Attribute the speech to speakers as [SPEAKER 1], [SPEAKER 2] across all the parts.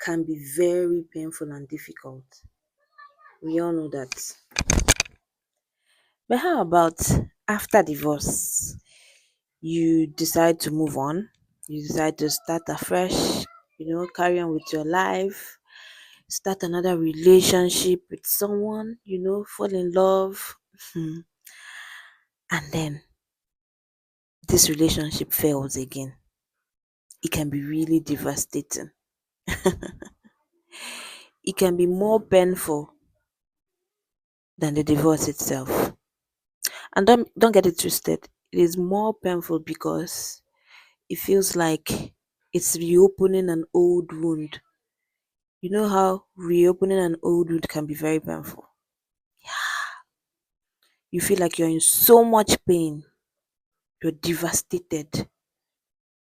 [SPEAKER 1] can be very painful and difficult. We all know that. But how about after divorce? You decide to move on, you decide to start afresh, carry on with your life, start another relationship with someone, fall in love. And then this relationship fails again. It can be really devastating. It can be more painful than the divorce itself. And don't get it twisted. It is more painful because it feels like it's reopening an old wound. You know how reopening an old wound can be very painful. You feel like you're in so much pain, you're devastated,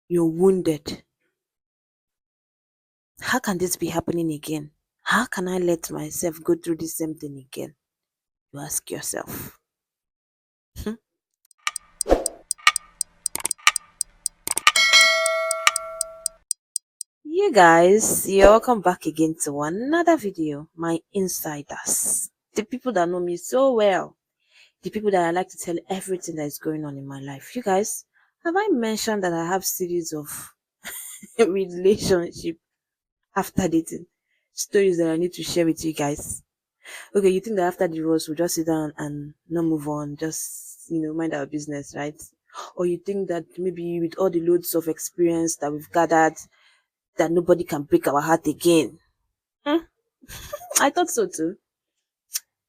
[SPEAKER 1] you're wounded. How can this be happening again? How can I let myself go through the same thing again? You ask yourself. You guys, you're welcome back again to another video. My insiders, the people that know me so well, the people that I like to tell everything that is going on in my life. You guys, have I mentioned that I have series of relationship after dating stories that I need to share with you guys? Okay, you think that after divorce we'll just sit down and not move on, just mind our business, right? Or you think that maybe with all the loads of experience that we've gathered, that nobody can break our heart again? Hmm, I thought so too.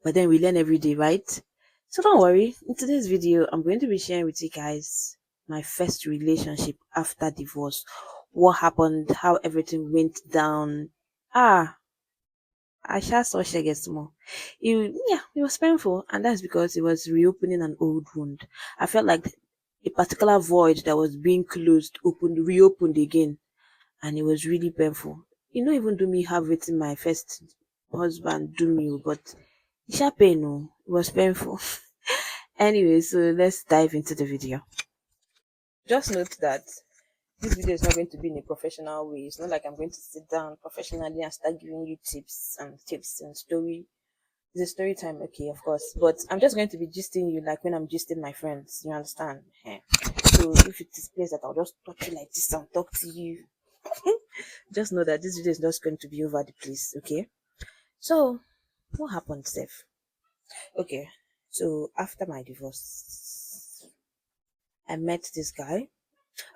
[SPEAKER 1] But then we learn every day, right? So don't worry. In today's video, I'm going to be sharing with you guys my first relationship after divorce. What happened, how everything went down. I shall saw Shege small. It was painful, and that's because it was reopening an old wound. I felt like a particular void that was being closed reopened again, and it was really painful. Even do me have it in my first husband do me, but it sha pain oh, it was painful. Anyway, so let's dive into the video. Just note that this video is not going to be in a professional way. It's not like I'm going to sit down professionally and start giving you tips and story. It's a story time, okay, of course. But I'm just going to be gisting you like when I'm gisting my friends. You understand? So if it is place that I'll just talk to you like this and talk to you, just know that this video is just going to be over the place, okay? So what happened, Steph? Okay, so after my divorce, I met this guy.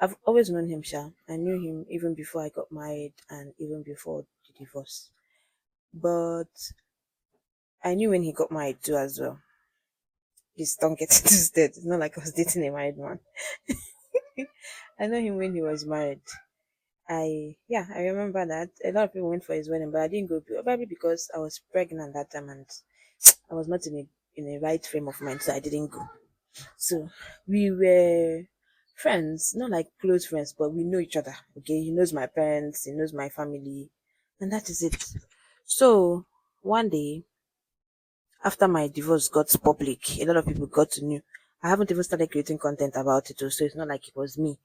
[SPEAKER 1] I've always known him, Sha. I knew him even before I got married and even before the divorce. But I knew when he got married too as well. Please don't get it twisted. It's not like I was dating a married man. I know him when he was married. I remember that a lot of people went for his wedding, but I didn't go probably because I was pregnant that time and I was not in a right frame of mind, so I didn't go. So we were friends, not like close friends, but we know each other. Okay, he knows my parents, he knows my family, and that is it. So one day after my divorce got public, a lot of people got to know. I haven't even started creating content about it, so it's not like it was me.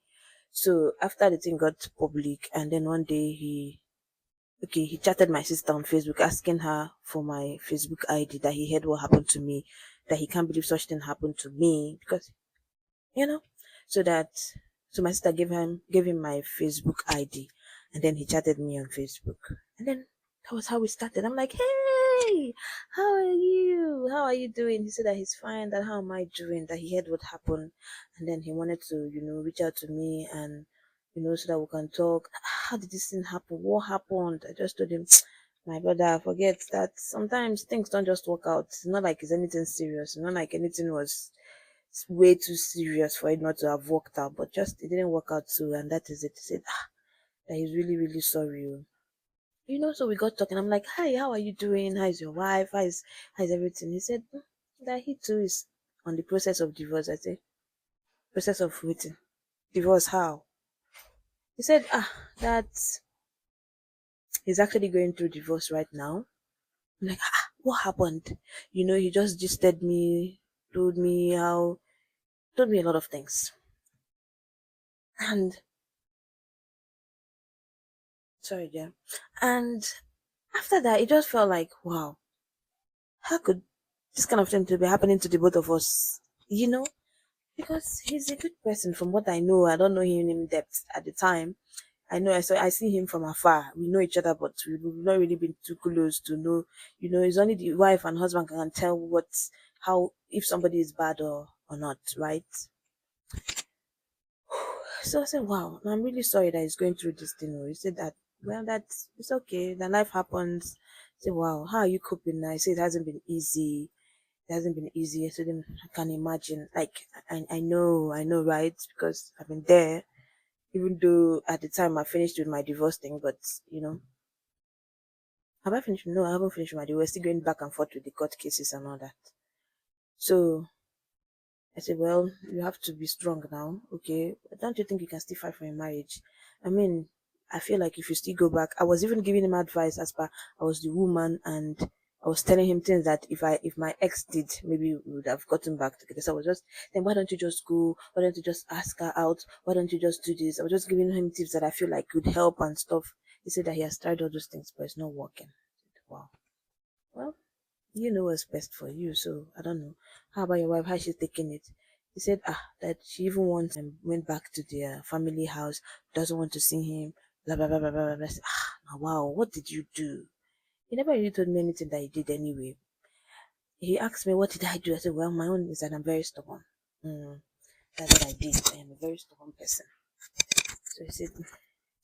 [SPEAKER 1] So after the thing got public, and then one day he chatted my sister on Facebook asking her for my Facebook ID, that he heard what happened to me, that he can't believe such thing happened to me because you know so that so my sister gave him my Facebook ID, and then he chatted me on Facebook, and then that was how we started. I'm like, hey, how are you doing? He said that he's fine, that how am I doing, that he heard what happened, and then he wanted to reach out to me, and so that we can talk. How did this thing happen? What happened? I just told him, my brother, forget that sometimes things don't just work out. It's not like it's anything serious. It's not like anything was way too serious for it not to have worked out, but just it didn't work out too, and that is it. He said that he's really, really sorry. So we got talking. I'm like, hi, how are you doing? How's your wife? How's everything? He said that he too is on the process of divorce. I said, process of waiting. Divorce how? He said, that he's actually going through divorce right now. I'm like, what happened? He just gisted me, told me how told me a lot of things. And Sorry, dear. And after that, it just felt like, wow, how could this kind of thing to be happening to the both of us? You know, because he's a good person from what I know. I don't know him in depth at the time. I know, so I see him from afar. We know each other, but we've not really been too close to know. You know, it's only the wife and husband can tell how, if somebody is bad or not, right? So I said, wow, I'm really sorry that he's going through this thing. He said that, well, that's, it's okay. That life happens. I said, wow, how are you coping now? I said, it hasn't been easy. It hasn't been easy. I said, I can imagine. Like, I know, right? Because I've been there, even though at the time I finished with my divorce thing, but, you know, have I finished? No, I haven't finished with my divorce. We're still going back and forth with the court cases and all that. So I said, well, you have to be strong now. Okay. Don't you think you can still fight for a marriage? I mean, I feel like if you still go back, I was even giving him advice as per I was the woman, and I was telling him things that if my ex did, maybe we would have gotten back together. So I was just then why don't you just go? Why don't you just ask her out? Why don't you just do this? I was just giving him tips that I feel like could help and stuff. He said that he has tried all those things, but it's not working. Wow. Well, you know what's best for you. So I don't know. How about your wife? How she's taking it? He said, that she even wants and went back to their family house, doesn't want to see him, blah blah blah blah blah blah. I said, now, wow, what did you do? He never really told me anything that he did anyway. He asked me, what did I do? I said, well, my own is that I'm very stubborn. Mm, that's what I did. I am a very stubborn person. So he said,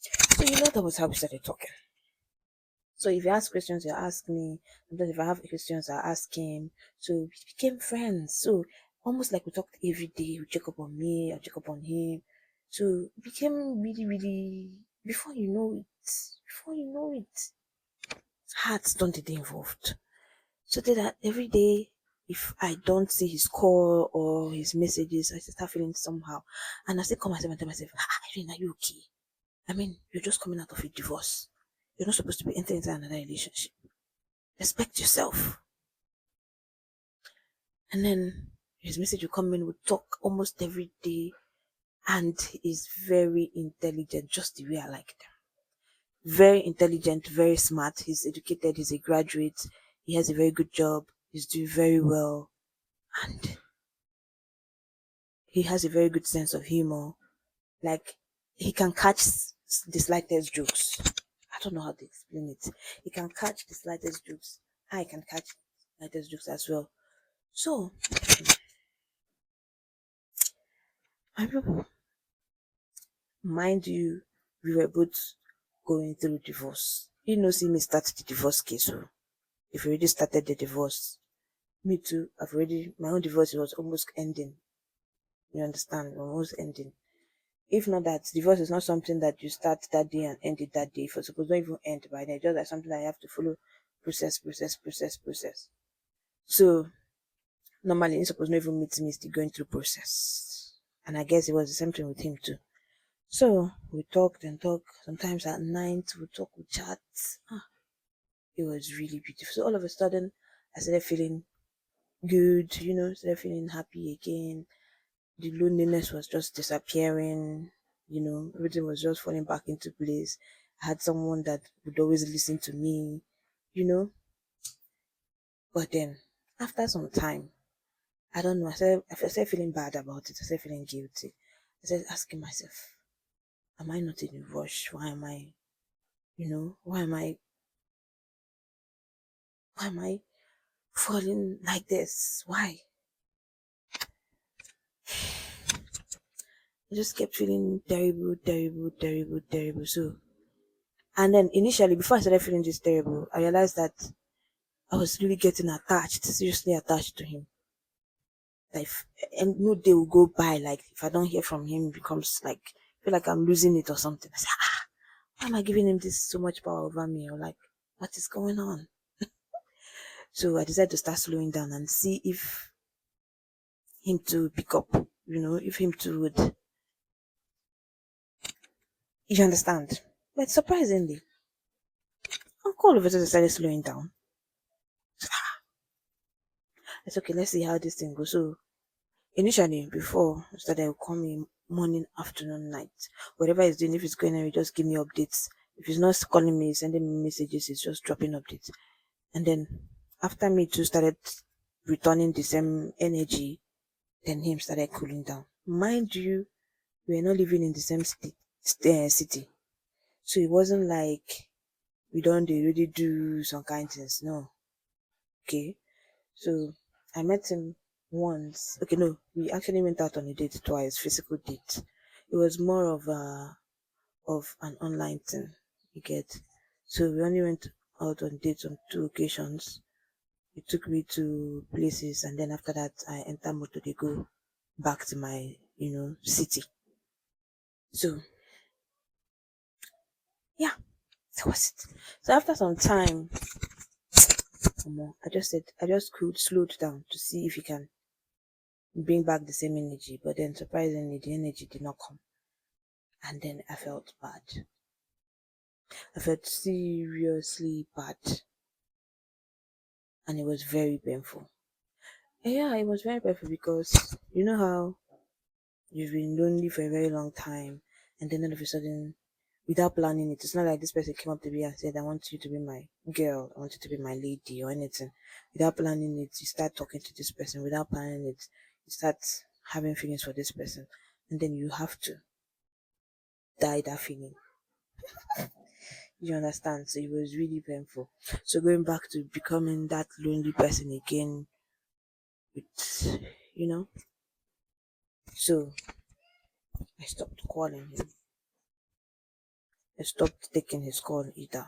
[SPEAKER 1] so you know that was how we started talking. So if you ask questions, you ask me. Sometimes if I have questions, I ask him. So we became friends. So almost like we talked every day. We check up on me, I check up on him. So it became really, really, before you know it, hearts don't get involved. So that every day, if I don't see his call or his messages, I start feeling somehow. And I still call myself and tell myself, Irene, are you okay? I mean, you're just coming out of a divorce. You're not supposed to be entering into another relationship. Respect yourself. And then his message will come in, we talk almost every day, and he's very intelligent, just the way I like them. Very intelligent, very smart. He's educated, he's a graduate, he has a very good job, he's doing very well, and he has a very good sense of humor. Like, he can catch the slightest jokes. I don't know how to explain it. He can catch the slightest jokes. I can catch the slightest jokes as well. So, my people, mind you, we were both going through divorce. You know, see me start the divorce case. So if you already started the divorce, me too, my own divorce was almost ending. You understand? Almost ending. If not that, divorce is not something that you start that day and end it that day. For suppose don't even end by then, just like something that you have to follow process. So normally, you supposed not even meet me, still going through process. And I guess it was the same thing with him too. So we talked and talked. Sometimes at night we talk, we chat. It was really beautiful. So all of a sudden, I started feeling good, started feeling happy again. The loneliness was just disappearing, everything was just falling back into place. I had someone that would always listen to me, you know. But then, after some time, I don't know, I started feeling bad about it. I started feeling guilty. I started asking myself, am I not in a rush? Why am I falling like this? Why? I just kept feeling terrible, terrible, terrible, terrible. So, and then initially, before I started feeling this terrible, I realized that I was really getting attached, seriously attached to him. Like, and no day will go by, like, if I don't hear from him, it becomes like, I feel like I'm losing it or something. I say, why am I giving him this so much power over me? Or like, what is going on? So I decided to start slowing down and see if him to pick up, if him to would, you understand. But surprisingly, Uncle all of a sudden started slowing down. It's okay, let's see how this thing goes. So initially, before I started, I would call me morning, afternoon, night. Whatever he's doing, if it's going on, he just give me updates. If he's not calling me, sending me messages, he's just dropping updates. And then after me too started returning the same energy, then him started cooling down. Mind you, we were not living in the same city. So it wasn't like we don't really do some kind things. No. Okay. So I met him once. Okay, no, we actually went out on a date twice, physical date. It was more of an online thing. You get. So we only went out on dates on 2 occasions. He took me to places, and then after that, I enter motor. They go back to my, city. So yeah, that was it. So after some time, I just could slowed down to see if he can bring back the same energy. But then surprisingly, the energy did not come. And then I felt bad. I felt seriously bad. And it was very painful. And yeah, it was very painful because you know how you've been lonely for a very long time, and then all of a sudden, without planning it, it's not like this person came up to me and said, I want you to be my girl, I want you to be my lady, or anything. Without planning it, you start talking to this person. Without planning it, you start having feelings for this person. And then you have to die that feeling. You understand? So it was really painful. So going back to becoming that lonely person again, with, you know, so I stopped calling him. I stopped taking his call either.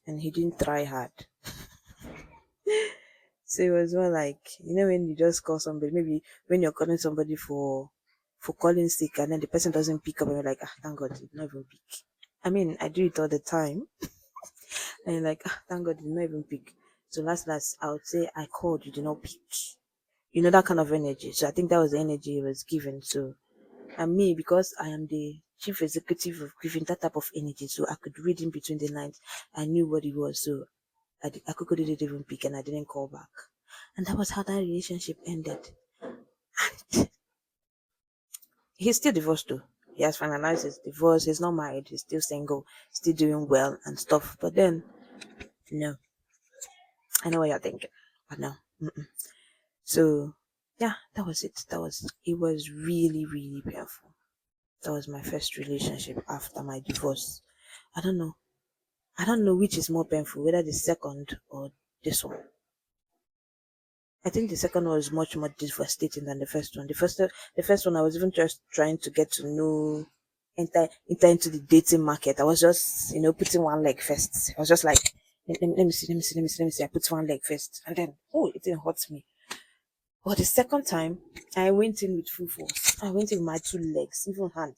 [SPEAKER 1] And he didn't try hard. So it was more like, when you just call somebody, maybe when you're calling somebody for calling sick, and then the person doesn't pick up, and you're like, thank God, he did not even pick. I mean, I do it all the time. And you're like, thank God, he did not even pick. So last, I would say I called, you did not pick. That kind of energy. So I think that was the energy he was given. So, and me, because I am the chief executive of giving that type of energy, so I could read in between the lines. I knew what it was. So I quickly didn't even pick, and I didn't call back. And that was how that relationship ended. And he's still divorced though. He has finalized his divorce. He's not married. He's still single. Still doing well and stuff. But then, no. I know what you're thinking. But no. Mm-mm. So, yeah, that was it. It was really, really painful. That was my first relationship after my divorce. I don't know. I don't know which is more painful, whether the second or this one. I think the second one was much more devastating than the first one. The first one, I was even just trying to get to know, enter into the dating market. I was just, putting one leg first. I was just like, let me see, let me see, let me see, let me see. I put one leg first, and then it didn't hurt me. But the second time, I went in with full force. I went in with my 2 legs, even hand.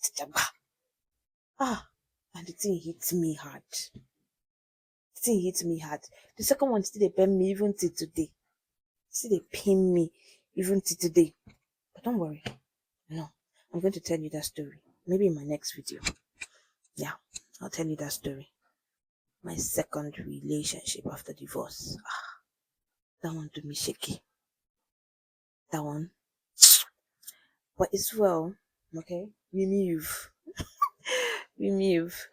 [SPEAKER 1] And the thing hit me hard. The thing hit me hard. The second one still they pain me even till today. Still they pain me even till today. But don't worry. No, I'm going to tell you that story. Maybe in my next video. Yeah, I'll tell you that story. My second relationship after divorce. That one to me shaky. That one. But it's well. Okay. We move. We move.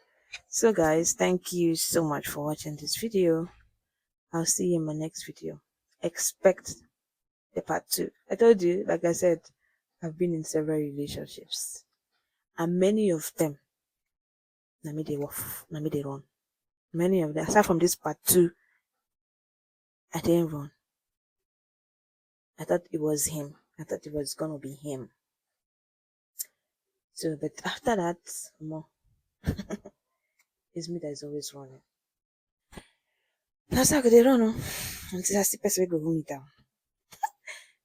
[SPEAKER 1] So guys, thank you so much for watching this video. I'll see you in my next video. Expect the part 2. I told you, like I said, I've been in several relationships. And many of them, na me they work, na me they run. Many of them, aside from this part 2, I didn't run. I thought it was him. I thought it was gonna be him. So, but after that, more, it's me that is always running. That's how they run, until I see person go hold me down.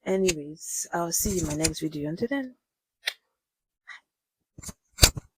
[SPEAKER 1] Anyways, I'll see you in my next video. Until then.